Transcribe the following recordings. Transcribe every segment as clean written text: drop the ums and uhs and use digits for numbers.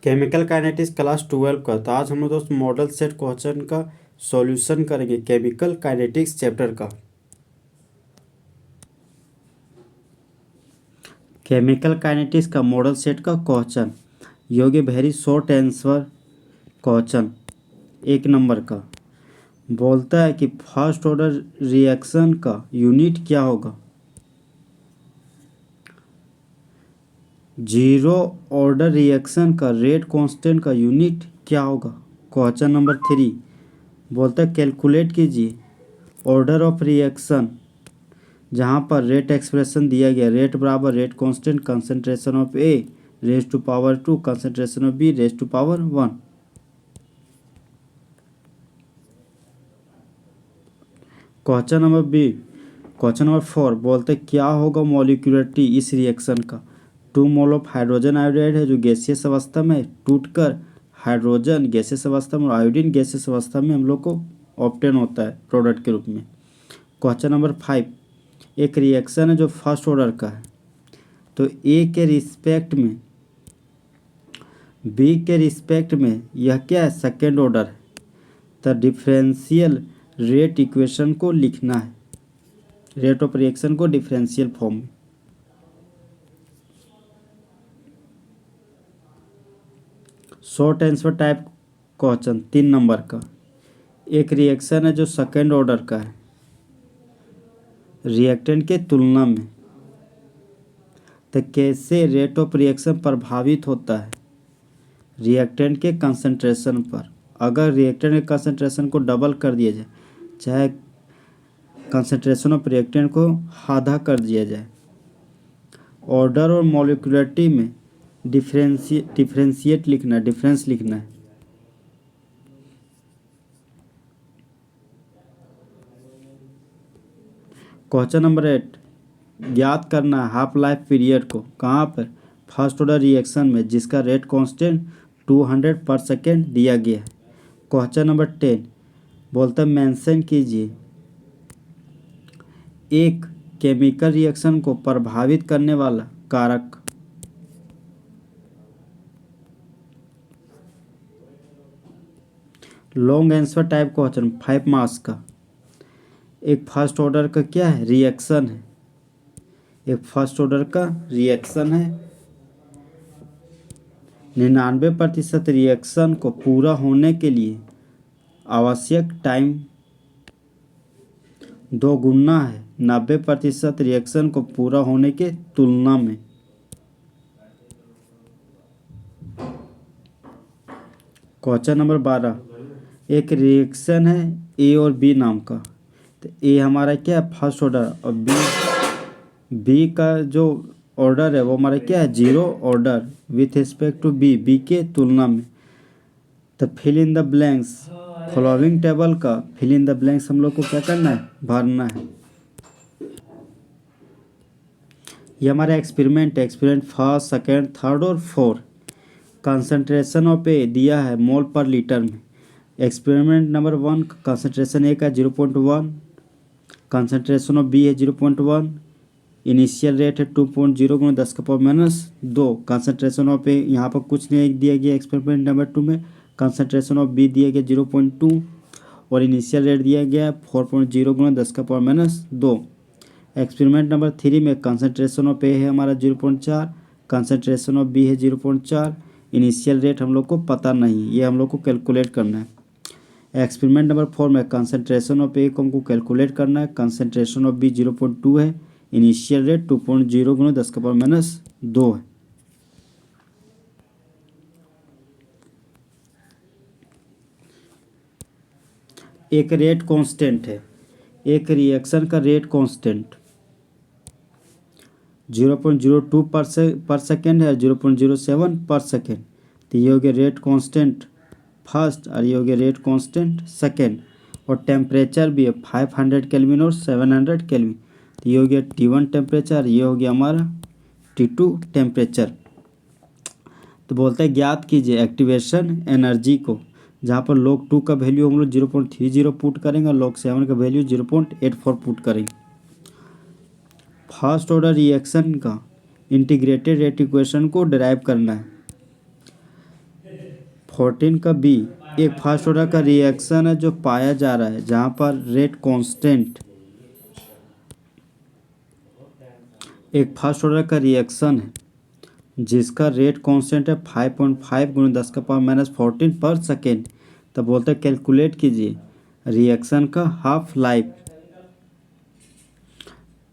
Chemical kinetics class 12 का। तो आज हम लोग दोस्त मॉडल सेट क्वेश्चन का सॉल्यूशन करेंगे केमिकल काइनेटिक्स चैप्टर का। केमिकल काइनेटिक्स का मॉडल सेट का क्वेश्चन योगी very short answer question 1 number का बोलता है कि फर्स्ट ऑर्डर रिएक्शन का यूनिट क्या होगा। जीरो ऑर्डर रिएक्शन का रेट कांस्टेंट का यूनिट क्या होगा। क्वेश्चन नंबर 3 बोलता है कैलकुलेट कीजिए ऑर्डर ऑफ रिएक्शन जहाँ पर रेट एक्सप्रेशन दिया गया रेट बराबर rate constant concentration of A raise to power 2 concentration of B raise to power 1। Question number 4 बोलते क्या होगा मॉलिक्यूलरिटी इस रिएक्शन का। 2 मोल ऑफ हाइड्रोजन आयोडाइड है जो गैसियस अवस्था में टूटकर हाइड्रोजन गैसियस अवस्था में और आयोडीन गैसियस अवस्था में हम लोग को ऑब्टेन होता है प्रोडक्ट के रूप में। क्वेश्चन नंबर 5 एक रिएक्शन है जो फर्स्ट ऑर्डर का है तो ए के रिस्पेक्ट में बी के रिस्पेक्ट में यह क्या है सेकेंड ऑर्डर है तो डिफरेंशियल रेट इक्वेशन को लिखना है रेट ऑफ रिएक्शन को डिफरेंशियल फॉर्म में। Short answer type question 3 number का एक रिएक्शन है जो सेकेंड ऑर्डर का है रिएक्टेंट के तुलना में तो कैसे रेट ऑफ रिएक्शन प्रभावित होता है रिएक्टेंट के कंसंट्रेशन पर। अगर रिएक्टेंट के कंसंट्रेशन को डबल कर दिया जाए चाहे कंसंट्रेशन ऑफ रिएक्टेंट को आधा कर दिया जाए ऑर्डर और मॉलिक्यूलरिटी में डिफरेंशिएट लिखना है डिफरेंस लिखना है। क्वेश्चन नंबर 8 ज्ञात करना है हाफ लाइफ पीरियड को कहाँ पर फर्स्ट ऑर्डर रिएक्शन में जिसका रेट कांस्टेंट 200 पर सेकेंड दिया गया है। क्वेश्चन नंबर 10 बोलता है मेंशन कीजिए एक केमिकल रिएक्शन को प्रभावित करने वाला कारक। Long answer type question 5 marks का एक फर्स्ट ऑर्डर का क्या है रिएक्शन है एक फर्स्ट ऑर्डर का रिएक्शन है 99% रिएक्शन को पूरा होने के लिए आवश्यक टाइम 2 गुना है 90% रिएक्शन को पूरा होने के तुलना में। क्वेश्चन नंबर 12 एक रिएक्शन है ए और बी नाम का तो ए हमारा क्या है फर्स्ट ऑर्डर और बी का जो ऑर्डर है वो हमारा क्या है zero order with respect to B के तुलना में। तो fill in the blanks following table का फिल इन द ब्लैंक्स हम लोग को क्या करना है भरना है। ये हमारा एक्सपेरिमेंट फर्स्ट सेकेंड थर्ड और फोर्थ कंसंट्रेशन ऑफ ए दिया है मोल पर लीटर में। एक्सपेरिमेंट नंबर 1 कंसंट्रेशन ए का 0.1 कंसंट्रेशन ऑफ बी है 0.1 इनिशियल रेट है 2.0 × 10⁻²। कंसंट्रेशन ऑफ ए यहाँ पर कुछ नहीं दिया गया एक्सपेरिमेंट नंबर 2 में कंसंट्रेशन ऑफ बी दिया गया 0.2 और इनिशियल रेट दिया गया 4.0 × 10⁻²। एक्सपेरिमेंट नंबर 3 में कंसंट्रेशन ऑफ ए है हमारा 0.4 कंसंट्रेशन ऑफ बी है 0.4 इनिशियल रेट हम लोग को पता नहीं ये हम लोग को कैलकुलेट करना है। एक्सपेरिमेंट नंबर 4 में कंसंट्रेशन ऑफ ए को हमको कैलकुलेट करना है कंसंट्रेशन ऑफ बी 0.2 है इनिशियल रेट 2.0 × 10⁻² है। एक रेट कांस्टेंट है एक रिएक्शन का रेट कांस्टेंट 0.02 पर सेकेंड है 0.07 पर सेकेंड तो ये हो गया रेट कांस्टेंट फर्स्ट और ये हो गया रेट कांस्टेंट सेकेंड और टेम्परेचर भी है 500 केल्विन और 700 केल्विन तो ये हो गया T1 टेम्परेचर ये हो गया हमारा T2 टेम्परेचर। तो बोलते हैं ज्ञात कीजिए एक्टिवेशन एनर्जी को जहाँ पर log 2 का वैल्यू हम लोग 0.30 पुट करेंगे और log 7 का वैल्यू 0.84 पुट करेंगे। फर्स्ट ऑर्डर रिएक्शन का इंटीग्रेटेड रेट इक्वेशन को डिराइव करना है 14 का बी एक फर्स्ट ऑर्डर का रिएक्शन है जो पाया जा रहा है जहाँ पर रेट कांस्टेंट, एक फर्स्ट ऑर्डर का रिएक्शन है जिसका रेट कांस्टेंट है 5.5 गुणा 10⁻⁻14 पर सेकेंड। तो बोलते हैं कैलकुलेट कीजिए रिएक्शन का हाफ लाइफ।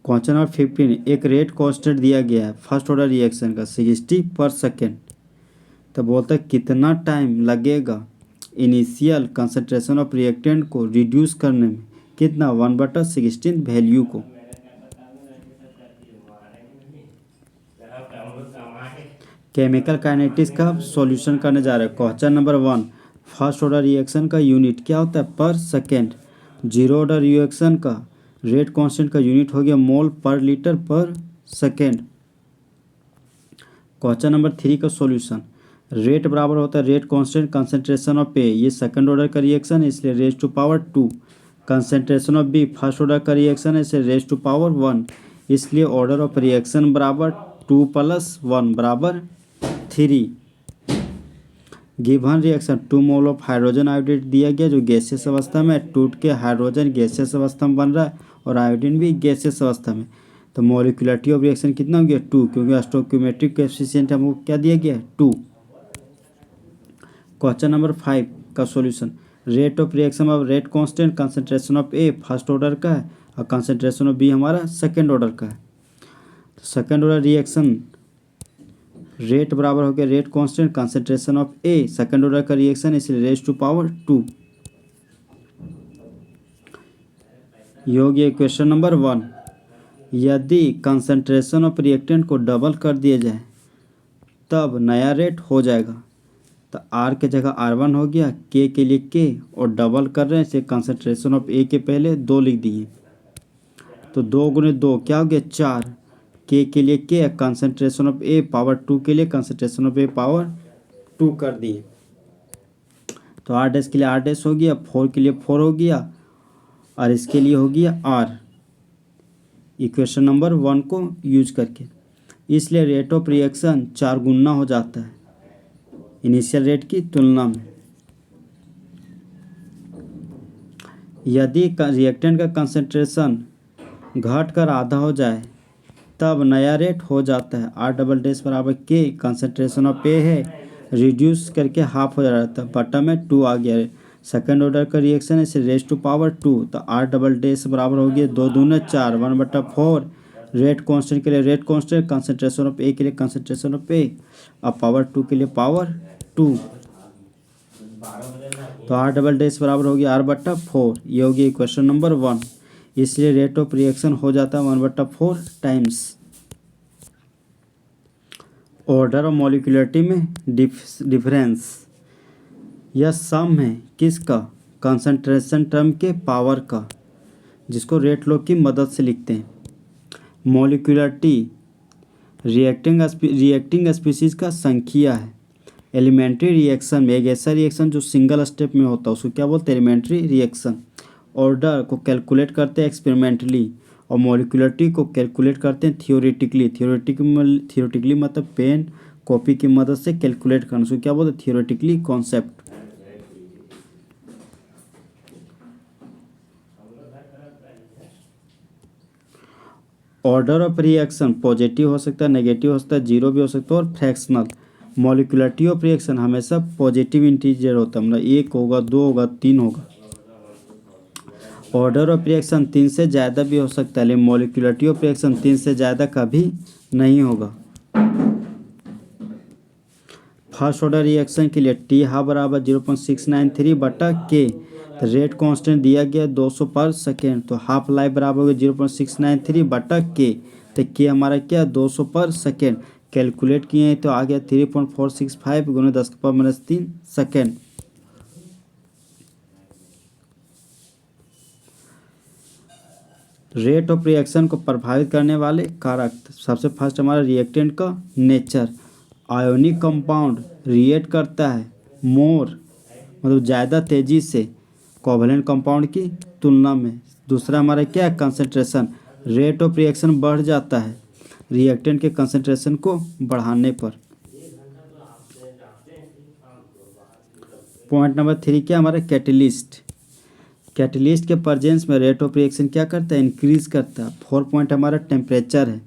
क्वेश्चन नंबर 15 एक रेट कांस्टेंट दिया गया है फर्स्ट ऑर्डर रिएक्शन का 60 पर सेकेंड। तो बोलते हैं कितना टाइम लगेगा इनिशियल कंसंट्रेशन ऑफ रिएक्टेंट को रिड्यूस करने में, कितना 1/16 वैल्यू को। केमिकल काइनेटिक्स का सॉल्यूशन करने जा रहे हैं। Question number 1 first order reaction का यूनिट क्या होता है पर सेकेंड। जीरो ऑर्डर रिएक्शन का रेट कांस्टेंट का यूनिट हो गया मोल पर लीटर पर सेकेंड। क्वेश्चन नंबर 3 का सॉल्यूशन रेट बराबर होता है rate constant concentration of A, ये सेकंड ऑर्डर का रिएक्शन है इसलिए raise to power 2। Concentration of B first order का रिएक्शन है इसलिए रेज टू पावर 1, इसलिए ऑर्डर ऑफ रिएक्शन बराबर 2 + 1 बराबर 3। Given reaction 2 mole of hydrogen iodine दिया गया जो गैसियस अवस्था में, टूट के हाइड्रोजन गैसियस अवस्था में बन रहा है और आयोडीन भी गैसियस अवस्था में। तो मॉलिक्यूलरिटी ऑफ रिएक्शन कितना हो गया 2, क्योंकि स्टोइकियोमेट्रिक कोएफिशिएंट हमको क्या दिया गया है 2। क्वेश्चन नंबर 5 का solution rate of reaction of rate constant concentration of A first order का है और कंसंट्रेशन ऑफ बी हमारा सेकंड ऑर्डर का है। तो सेकंड ऑर्डर रिएक्शन रेट बराबर हो गया rate constant concentration of A, second order का रिएक्शन इसलिए रेज टू पावर 2। ये हो गया क्वेश्चन नंबर 1। यदि कंसंट्रेशन ऑफ रिएक्टेंट को डबल कर दिया जाए तब नया रेट हो जाएगा। तो आर के जगह R1 हो गया, के के लिए के और डबल कर रहे हैं इसे कंसंट्रेशन ऑफ ए के पहले 2 लिख दिए। तो 2 × 2 क्या हो गया 4, के लिए के कंसंट्रेशन ऑफ ए पावर 2 के लिए कंसंट्रेशन ऑफ ए पावर 2 कर दिए। तो R डैश के लिए R डैश हो गया, 4 के लिए 4 हो गया और इसके लिए हो गया R इक्वेशन नंबर 1 को यूज करके। इसलिए रेट ऑफ रिएक्शन 4 गुना हो जाता है इनिशियल रेट की तुलना में। यदि रिएक्टेंट का कंसंट्रेशन घटकर आधा हो जाए तब नया रेट हो जाता है R डबल डैश बराबर के, कंसंट्रेशन ऑफ ए है रिड्यूस करके हाफ हो जा रहा था, बटा में 2 आ गया। सेकंड ऑर्डर का रिएक्शन है इसे रेज टू पावर 2। तो R डबल डैश बराबर हो गया 2 दूने 4 1/4 रेट कांस्टेंट के लिए रेट कांस्टेंट कंसंट्रेशन ऑफ ए के लिए कंसंट्रेशन ऑफ ए और पावर 2 के लिए पावर 2। तो R डबल डैश बराबर हो गया R/4। ये हो गया क्वेश्चन नंबर 1। इसलिए रेट ऑफ रिएक्शन हो जाता है 1/4 टाइम्स। ऑर्डर ऑफ मॉलिक्यूलरिटी में डिफरेंस यह सम है किसका, कंसंट्रेशन टर्म के पावर का, जिसको रेट लॉ की मदद से लिखते हैं। मॉलिक्यूलरिटी रिएक्टिंग स्पीशीज का संख्या है। एलिमेंट्री रिएक्शन में एक ऐसा रिएक्शन जो सिंगल स्टेप में होता है उसको क्या बोलते हैं एलिमेंट्री रिएक्शन। ऑर्डर को कैलकुलेट करते हैं एक्सपेरिमेंटली और मॉलिक्यूलरिटी को कैलकुलेट करते हैं थियोरेटिकली मतलब पेन कॉपी की मदद से कैलकुलेट करना, उसको क्या बोलते हैं theoretically concept. Order of reaction positive हो सकता है, नेगेटिव हो सकता है, जीरो भी हो सकता है और फ्रैक्शनल। मॉलिक्यूलरिटी ऑफ रिएक्शन हमेशा पॉजिटिव इंटीजर होता है, मतलब 1 होगा 2 होगा 3 होगा। ऑर्डर ऑफ रिएक्शन 3 से ज़्यादा भी हो सकता है, लेकिन मॉलिक्यूलरिटी ऑफ रिएक्शन 3 से ज़्यादा कभी नहीं होगा। फर्स्ट ऑर्डर रिएक्शन के लिए टी हाफ बराबर 0.693/K। तो रेट कांस्टेंट दिया गया 200 पर सेकेंड, तो हाफ लाइफ बराबर होगा 0.693/K। तो K हमारा क्या 200 पर सेकेंड कैलकुलेट किए हैं तो आ गया 3.465 × 10⁻³ सेकेंड। रेट ऑफ रिएक्शन को प्रभावित करने वाले कारक, सबसे फर्स्ट हमारा रिएक्टेंट का नेचर। आयोनिक कंपाउंड रिएक्ट करता है मोर मतलब ज़्यादा तेज़ी से कोवैलेंट कंपाउंड की तुलना में। दूसरा हमारा क्या है कंसंट्रेशन, रेट ऑफ रिएक्शन बढ़ जाता है रिएक्टेंट के कंसंट्रेशन को बढ़ाने पर। पॉइंट नंबर 3 क्या हमारा कैटलिस्ट। कैटलिस्ट के प्रेजेंस में रेट ऑफ रिएक्शन क्या करता है, इंक्रीज करता है। 4 पॉइंट हमारा टेम्परेचर है,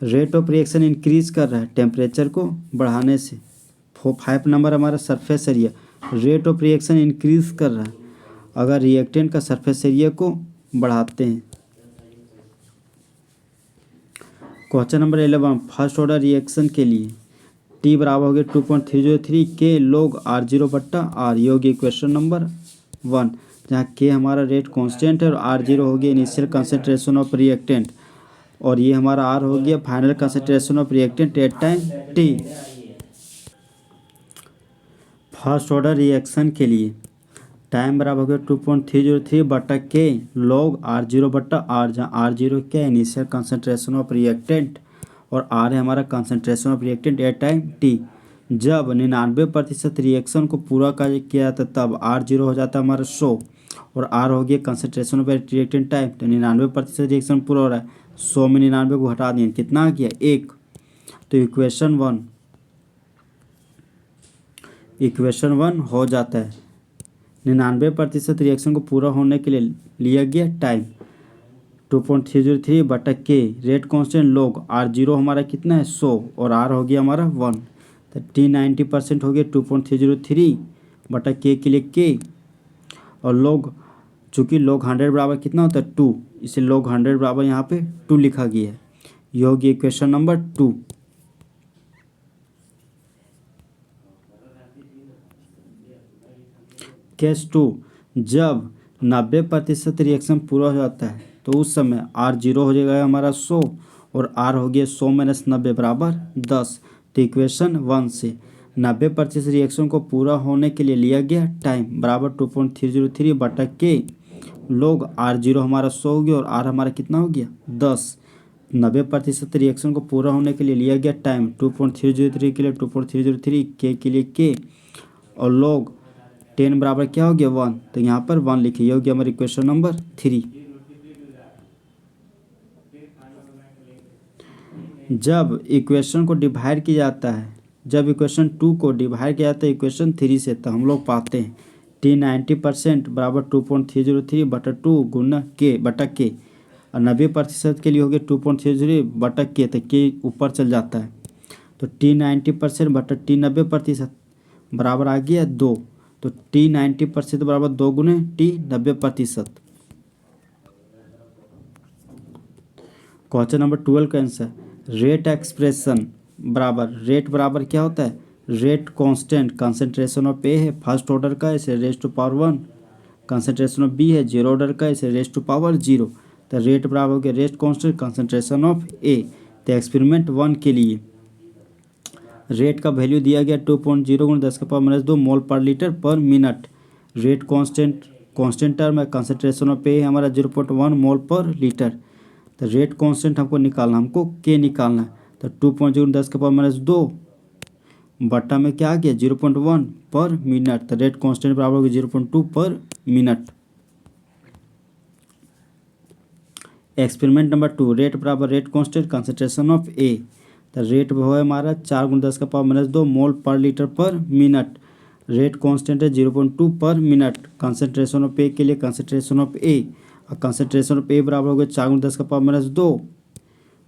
रेट ऑफ रिएक्शन इंक्रीज कर रहा है टेम्परेचर को बढ़ाने से। 5 नंबर हमारा surface area, rate of reaction increase कर रहा है अगर रिएक्टेंट का सरफेस एरिया को बढ़ाते हैं। Question number 11, first order reaction के लिए टी बराबर हो गया 2.303 के log R0 बट्टा आर, ये हो गया इक्वेशन नंबर 1, जहाँ के हमारा रेट कांस्टेंट है और R0 हो गया इनिशियल कंसंट्रेशन ऑफ रिएक्टेंट, और ये हमारा R हो गया final concentration of reactant at time T। First order reaction के लिए टाइम बराबर हो गया 2.303 बट्टा के log R0 बट्टा आर, जहाँ R0 क्या इनिशियल कंसंट्रेशन ऑफ रिएक्टेंट और R है हमारा concentration of reactant at time T। जब 99% रिएक्शन को पूरा किया जाता है तब R0 हो जाता है हमारा 100 और R हो गया कंसंट्रेशन ऑफ रिएक्टेंट टाइम। तो 99% रिएक्शन पूरा हो रहा है, 100 में 99 को हटा दिए, कितना आ गया 1। तो इक्वेशन 1 हो जाता है। 99% रिएक्शन को पूरा होने के लिए लिया गया टाइम 2.303 बटा के रेट कांस्टेंट log R0 हमारा कितना है 100 और R हो गया हमारा 1। तो T 90% हो गया 2.303 बटा के लिए के, और log चूँकि log 100 बराबर कितना होता है 2, इसे log 100 बराबर यहाँ पे 2 लिखा गया है। ये हो गया इक्वेशन नंबर 2। केस 2, जब 90% रिएक्शन पूरा हो जाता है तो उस समय R0 हो जाएगा हमारा 100 और R हो गया 100 - 90 बराबर 10। तो इक्वेशन 1 से 90% रिएक्शन को पूरा होने के लिए लिया गया टाइम बराबर 2.303 बटा के log R0 हमारा 100 हो गया और R हमारा कितना हो गया 10। 90% रिएक्शन को पूरा होने के लिए लिया गया टाइम 2.303 के लिए 2.303 के लिए के और log 10 बराबर क्या हो गया 1, तो यहाँ पर 1 लिखिए, ये हो गया हमारी इक्वेशन नंबर 3। जब इक्वेशन को डिवाइड किया जाता है, जब इक्वेशन 2 को डिवाइड किया जाता है इक्वेशन 3 से, तो हम लोग पाते हैं T 90% बराबर 2.303 बटा 2 गुना के बटा के, और 90% के लिए हो गया 2.303 बटा के, तो के ऊपर चल जाता है। तो T 90% बटा T 90% बराबर आ गया 2, तो T 90% बराबर 2 गुने T 90%। क्वेश्चन नंबर 12 का आंसर, रेट एक्सप्रेशन रेट बराबर क्या होता है, rate constant concentration of A है फर्स्ट ऑर्डर का, इसे raise to power 1, concentration of B है जीरो ऑर्डर का, इसे रेज टू पावर 0। तो रेट बराबर हो गया रेट कांस्टेंट कंसंट्रेशन ऑफ ए। तो एक्सपेरिमेंट 1 के लिए रेट का वैल्यू दिया गया 2.0 × 10⁻² मोल पर लीटर पर मिनट। रेट कांस्टेंट टर्म है, कंसंट्रेशन ऑफ ए हमारा 0.1 मोल पर लीटर। तो रेट कांस्टेंट हमको निकालना, हमको के निकालना है। तो 2.0 × 10⁻² बट्टा में क्या आ गया 0.1 पर मिनट। तो रेट कांस्टेंट बराबर हो गया 0.2 पर मिनट। एक्सपेरिमेंट नंबर 2, रेट बराबर रेट कांस्टेंट कंसंट्रेशन ऑफ ए। तो रेट हो हमारा 4 × 10⁻² मोल पर लीटर पर मिनट। रेट कांस्टेंट है 0.2 पर मिनट। कंसंट्रेशन ऑफ ए के लिए कंसंट्रेशन ऑफ ए, और कंसंट्रेशन ऑफ ए बराबर हो गया 4 × 10⁻²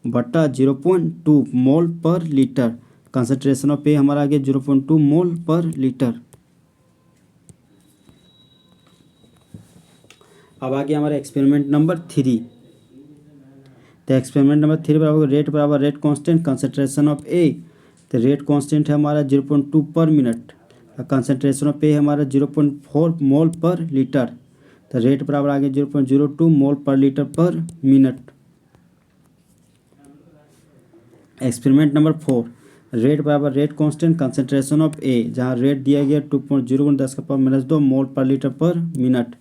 बट्टा 0.2 मोल पर लीटर। कंसंट्रेशन ऑफ ए हमारा आ गया 0.2 मोल पर लीटर। अब आ गया हमारा एक्सपेरिमेंट नंबर 3। तो एक्सपेरिमेंट नंबर 3 बराबर रेट कांस्टेंट कंसंट्रेशन ऑफ ए। तो रेट कांस्टेंट है हमारा 0.2 पर मिनट, और कंसंट्रेशन ऑफ ए हमारा 0.4 मोल पर लीटर। तो रेट बराबर आ गया 0.02 मोल पर लीटर पर मिनट। एक्सपेरिमेंट नंबर 4, रेट बराबर रेट कांस्टेंट कंसंट्रेशन ऑफ ए, जहाँ रेट दिया गया 2.0 × 10⁻² मोल पर लीटर पर मिनट।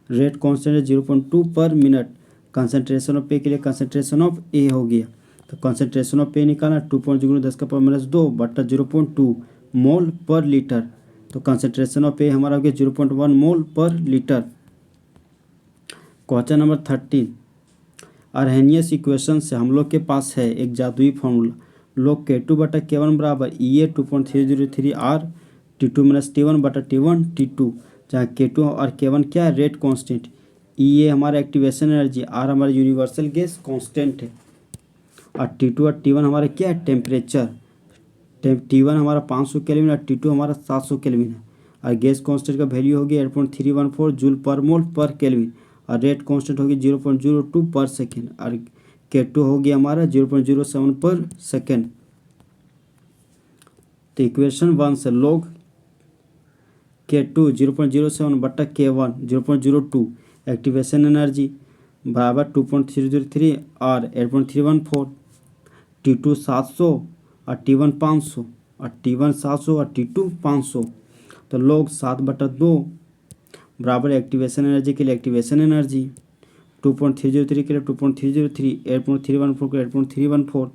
रेट कांस्टेंट है 0.2 पर मिनट। कंसंट्रेशन ऑफ ए के लिए कंसंट्रेशन ऑफ ए हो गया, तो कंसंट्रेशन ऑफ ए निकालना 2.0 × 10⁻² बट्टा 0.2 मोल पर लीटर। तो कंसंट्रेशन ऑफ ए हमारा हो गया 0.1 मोल पर लीटर। क्वेश्चन नंबर 13, अर्हेनियस इक्वेशन से हम लोग के पास है एक जादुई फार्मूला, log K2 बटा K1 बराबर EA 2.303 R T2 minus T1 बटा T1 T2, जहाँ K2 और K1 क्या है, रेट कांस्टेंट, ये हमारा एक्टिवेशन एनर्जी, R हमारा यूनिवर्सल गैस कांस्टेंट है, और T2 और T1 हमारा क्या है, टेम्परेचर। T1 हमारा 500 केल्विन और T2 हमारा 700 केल्विन है, और गैस कांस्टेंट का वैल्यू होगी 8.314 जूल पर मोल पर केल्विन, और रेट कांस्टेंट होगी 0.02 पर सेकेंड, और K2 होगी हमारा 0.07 पर सेकेंड। तो इक्वेशन 1 से log K2 0.07 बटा K1 0.02, एक्टिवेशन एनर्जी बराबर 2.303 और 8.314, T2 700 और T1 500, और T1 700 और T2 500, तो log 7/2 बराबर एक्टिवेशन एनर्जी के लिए एक्टिवेशन एनर्जी 2.303 के लिए 2.303, 8.314 के लिए 8.314,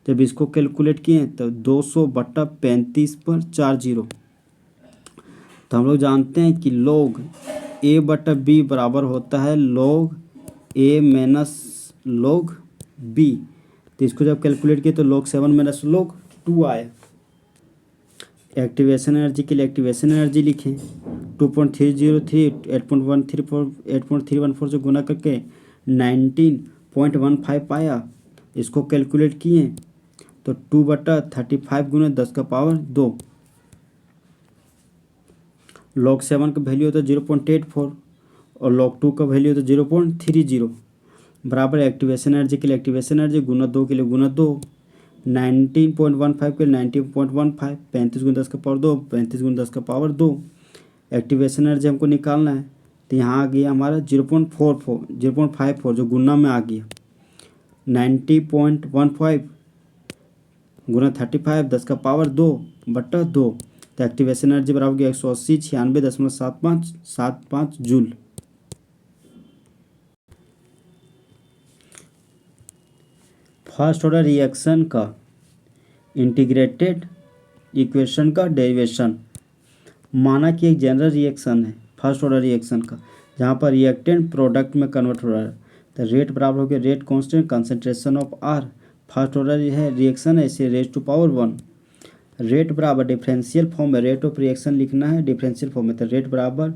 जब इसको कैलकुलेट किए तो 200/35 पर 40। तो हम लोग जानते हैं कि log A/B बराबर होता है log A minus log B, तो इसको जब कैलकुलेट किए तो log 7 माइनस log 2 आया। एक्टिवेशन एनर्जी के लिए एक्टिवेशन एनर्जी लिखें 2.303 8.314 से गुना करके 19.15 आया। इसको कैलकुलेट किए तो 2/35 गुना 10⁻²। log 7 का वैल्यू होता है 0.84 और log 2 का वैल्यू होता है 0.30, बराबर एक्टिवेशन एनर्जी के लिए एक्टिवेशन एनर्जी गुना 2 के लिए गुना 2, 19.15 के लिए 19.15, 35 गुना 10⁻², 35 गुना 10⁻²। एक्टिवेशन एनर्जी हमको निकालना है, तो यहाँ आ गया हमारा 0.54 जो गुना में आ गया, 90.15 गुना 35 10⁻² बटा 2, तो एक्टिवेशन एनर्जी बराबर होगी 180 96.75 जूल। फर्स्ट ऑर्डर रिएक्शन का इंटीग्रेटेड इक्वेशन का डेरिवेशन, माना कि एक जनरल रिएक्शन है फर्स्ट ऑर्डर रिएक्शन का, जहाँ पर रिएक्टेंट प्रोडक्ट में कन्वर्ट हो रहा है, तो रेट बराबर हो गया rate constant concentration of R, first order है रिएक्शन है इसे रेज टू पावर 1, रेट बराबर डिफरेंशियल फॉर्म में रेट ऑफ रिएक्शन लिखना है डिफरेंशियल फॉर्म में, तो रेट बराबर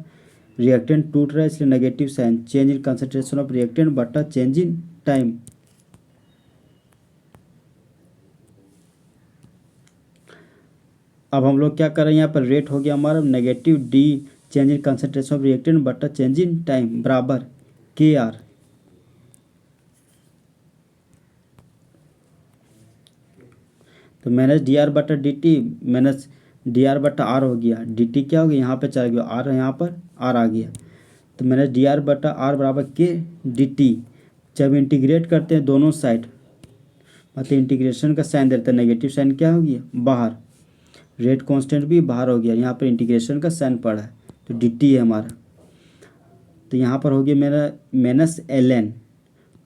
रिएक्टेंट टूट रहा है इसलिए negative sign, change in concentration of reactant बटा चेंज इन टाइम। अब हम लोग क्या कर रहे हैं, यहाँ पर रेट हो गया हमारा negative D change in concentration of reactant बटा चेंज इन टाइम बराबर KR। तो माइनस dr/dt माइनस dr/r हो गया, dt क्या हो गया यहाँ पे चला गया r, यहाँ पर r आ गया, तो माइनस dr/r बराबर K dt। जब इंटीग्रेट करते हैं दोनों साइड, मतलब इंटीग्रेशन का साइन देता है, नेगेटिव साइन क्या हो गया बाहर, रेट कांस्टेंट भी बाहर हो गया, यहाँ पर इंटीग्रेशन का साइन पड़ा है तो dt है हमारा, तो यहाँ पर हो गया मेरा माइनस ln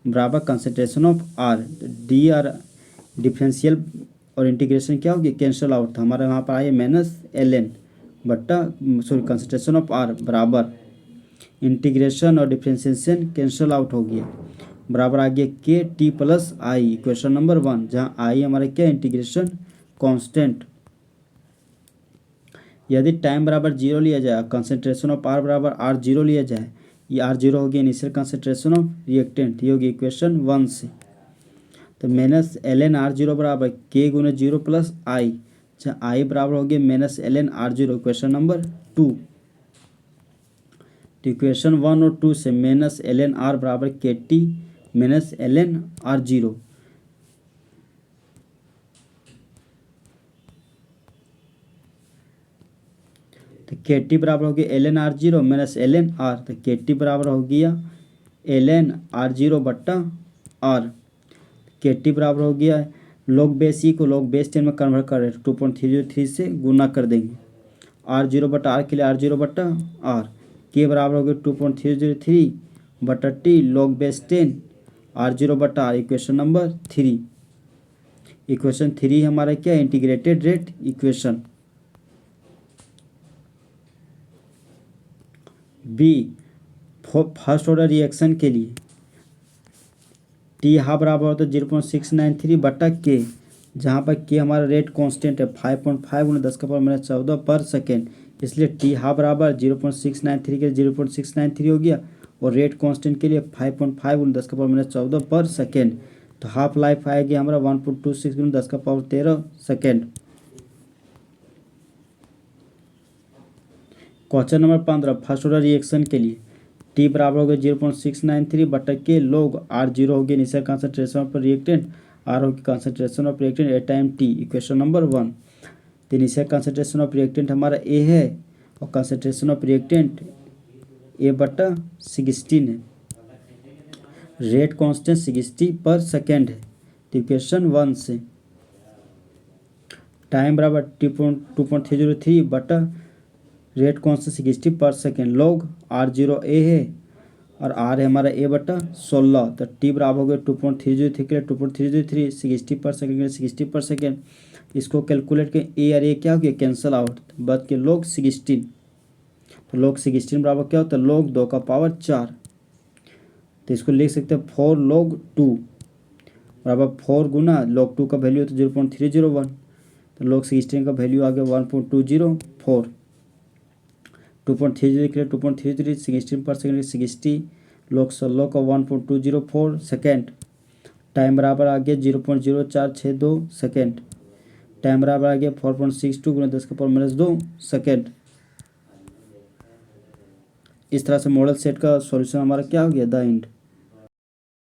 बराबर concentration of R, dr differential और इंटीग्रेशन क्या हो गया कैंसिल आउट था हमारा, यहाँ पर आया माइनस ln बट्टा कंसंट्रेशन ऑफ R बराबर इंटीग्रेशन और डिफरेंशिएशन कैंसिल आउट हो गया, बराबर आ गया KT plus I, equation number 1, जहाँ I हमारा क्या इंटीग्रेशन कांस्टेंट। यदि टाइम बराबर 0 लिया जाए, कंसंट्रेशन ऑफ R बराबर R0 लिया जाए, ये R0 हो गया इनिशियल कंसंट्रेशन ऑफ रिएक्टेंट, ये होगी इक्वेशन 1 से, तो माइनस ln R0 बराबर K गुना 0 प्लस I, जहाँ I बराबर हो गया minus ln R0, equation number 2। तो इक्वेशन 1 और 2 से माइनस ln R बराबर KT माइनस ln R0, तो KT बराबर हो गया ln R0 minus ln R, तो KT बराबर हो गया ln R0 बट्टा R, KT बराबर हो गया लॉग बेस ई को लॉग बेस 10 में कन्वर्ट कर रहे हैं, 2.303 से गुना कर देंगे, R0 बट्टा R के लिए R0 बट्टा R, K बराबर हो गया 2.303 बट्टा T लॉग बेस 10 R0 बट्टा R, इक्वेशन नंबर 3। इक्वेशन 3 हमारा क्या integrated rate equation. B first order reaction के लिए T हाफ बराबर होता है 0.693 बटा K, जहाँ पर के हमारा रेट कांस्टेंट है 5.5 × 10⁻14 पर सेकेंड, इसलिए टी हाफ बराबर 0.693 के 0.693 हो गया, और रेट कांस्टेंट के लिए 5.5 × 10⁻14 पर सेकेंड, तो हाफ लाइफ आएगी हमारा 1.26 × 10⁻13 second. Question number 15 first order reaction के लिए टी बराबर हो गया 0.693 बटा के लोग R0 हो गया initial concentration of reactant, R हो गया concentration of reactant at time T. Equation number 1, तो इनिशियल कंसंट्रेशन ऑफ रिएक्टेंट हमारा ए है और कंसंट्रेशन ऑफ रिएक्टेंट ए बटा 16 है, रेट कांस्टेंट 60 पर सेकेंड है। तो इक्वेशन 1 से टाइम बराबर 2.303 बटा रेट कांस्टेंट 60 पर सेकेंड, लॉग R0 ए है और R है हमारा ए बटा 16, तो टी बराबर हो गया 2.303 के लिए 2.303, 60 पर सेकेंड के लिए 60 पर सेकेंड। इसको कैलकुलेट के ए और ए क्या हो गया कैंसिल आउट, बच के लॉग 16, तो लॉग 16 बराबर क्या होता है लॉग 2 का पावर 4, तो इसको लिख सकते हैं 4 log 2 बराबर 4 गुना log 2 का वैल्यू है तो 0.301, तो log 16 का वैल्यू आ गया 1.204, 2.30 के लिए 2.33, 16 पर सेकेंड 60, log 16 का 1.204 सेकेंड, टाइम बराबर आ गया 0.0462 सेकेंड, टाइम बराबर आ गया 4.62 × 10⁻2 सेकेंड। इस तरह से मॉडल सेट का सॉल्यूशन हमारा क्या हो गया द एंड।